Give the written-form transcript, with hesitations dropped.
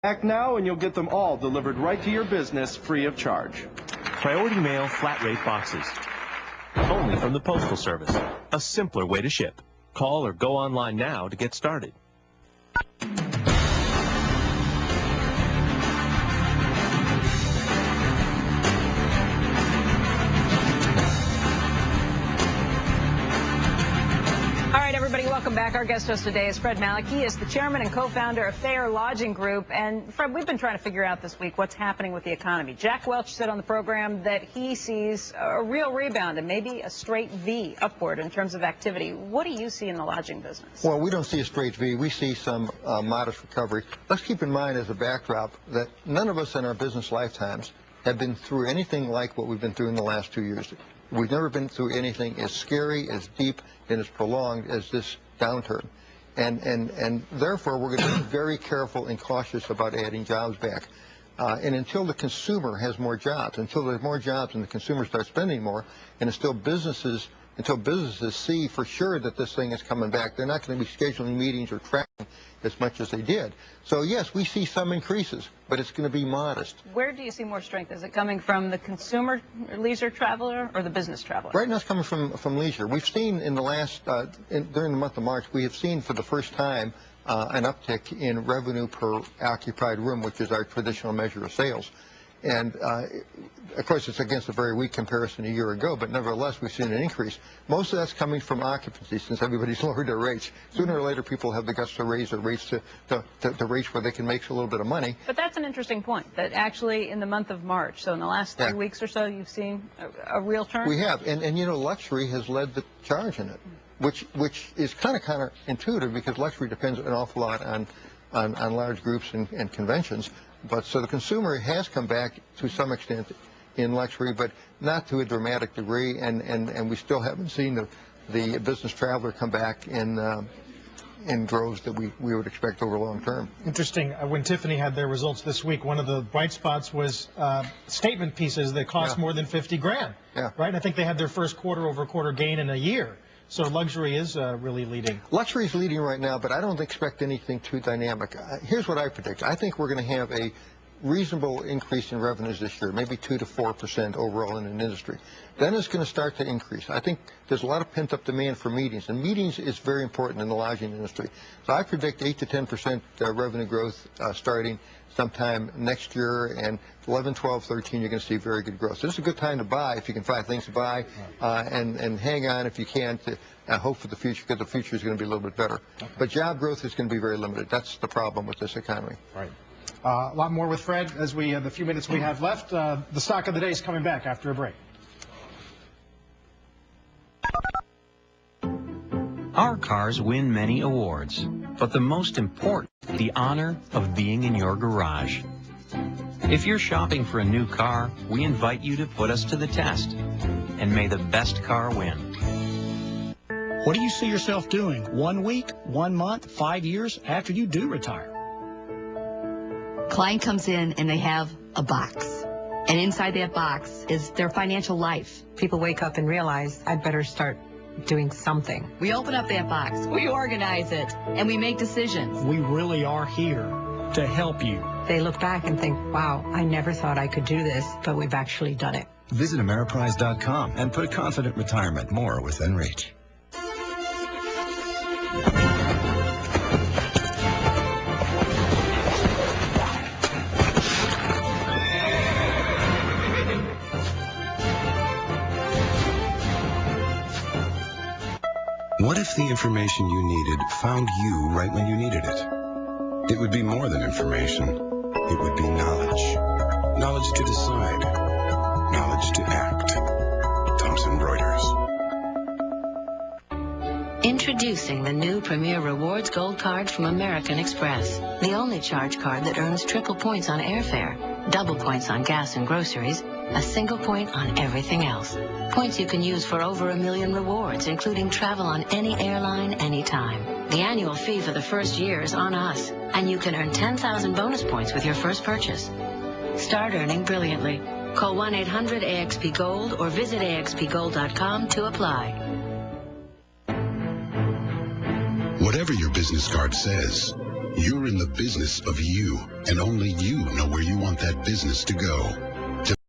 Act now and you'll get them all delivered right to your business free of charge. Priority mail flat rate boxes. Only from the Postal Service. A simpler way to ship. Call or go online now to get started. Welcome back. Our guest host today is Fred Malek. He is the chairman and co-founder of Thayer Lodging Group. And Fred, we've been trying to figure out this week what's happening with the economy. Jack Welch said on the program that he sees a real rebound and maybe a straight V upward in terms of activity. What do you see in the lodging business? Well, we don't see a straight V. We see some modest recovery. Let's keep in mind as a backdrop that none of us in our business lifetimes have been through anything like what we've been through in the last 2 years. We've never been through anything as scary, as deep, and as prolonged as this downturn. And therefore, we're going to be very careful and cautious about adding jobs back. And until the consumer has more jobs, until there's more jobs and the consumer starts spending more, and until businesses see for sure that this thing is coming back, they're not going to be scheduling meetings or tracking as much as they did. So, yes, we see some increases, but it's going to be modest. Where do you see more strength? Is it coming from the consumer leisure traveler or the business traveler? Right now it's coming from leisure. We've seen in the last, during the month of March, we have seen for the first time an uptick in revenue per occupied room, which is our traditional measure of sales. And, of course, it's against a very weak comparison a year ago, but nevertheless, we've seen an increase. Most of that's coming from occupancy, since everybody's lowered their rates. Sooner or later, people have the guts to raise their rates to rates where they can make a little bit of money. But that's an interesting point, that actually in the month of March, so in the last 3 weeks or so, you've seen a real turn? We have. And you know, luxury has led the charge in it, which is kind of counterintuitive because luxury depends an awful lot on large groups and conventions. But so the consumer has come back to some extent in luxury, but not to a dramatic degree, and we still haven't seen the business traveler come back in droves that we would expect over long term. Interesting. When Tiffany had their results this week, one of the bright spots was statement pieces that cost more than 50 grand. Yeah. Right? I think they had their first quarter-over-quarter gain in a year. So luxury is really leading. Luxury is leading right now, but I don't expect anything too dynamic. Here's what I predict. I think we're going to have a reasonable increase in revenues this year, maybe 2 to 4% overall in an industry. Then it's going to start to increase. I think there's a lot of pent-up demand for meetings, and meetings is very important in the lodging industry. So I predict 8 to 10% revenue growth starting sometime next year, and 11, 12, 13, you're going to see very good growth. So this is a good time to buy if you can find things to buy, and hang on if you can to hope for the future, because the future is going to be a little bit better. Okay. But job growth is going to be very limited. That's the problem with this economy. Right. A lot more with Fred as we the few minutes we have left. The stock of the day is coming back after a break. Our cars win many awards, but the most important, the honor of being in your garage. If you're shopping for a new car, we invite you to put us to the test, and may the best car win. What do you see yourself doing 1 week, 1 month, 5 years after you do retire? Client comes in and they have a box. And inside that box is their financial life. People wake up and realize, I'd better start doing something. We open up that box, we organize it, and we make decisions. We really are here to help you. They look back and think, wow, I never thought I could do this, but we've actually done it. Visit Ameriprise.com and put confident retirement more within reach. What if the information you needed found you right when you needed it? It would be more than information. It would be knowledge. Knowledge to decide. Knowledge to act. Thomson Reuters. Introducing the new Premier Rewards Gold Card from American Express. The only charge card that earns triple points on airfare, double points on gas and groceries, a single point on everything else. Points you can use for over 1 million rewards, including travel on any airline, anytime. The annual fee for the first year is on us, and you can earn 10,000 bonus points with your first purchase. Start earning brilliantly. Call 1-800-AXP-GOLD or visit axpgold.com to apply. Whatever your business card says, You're in the business of you, and only you know where you want that business to go.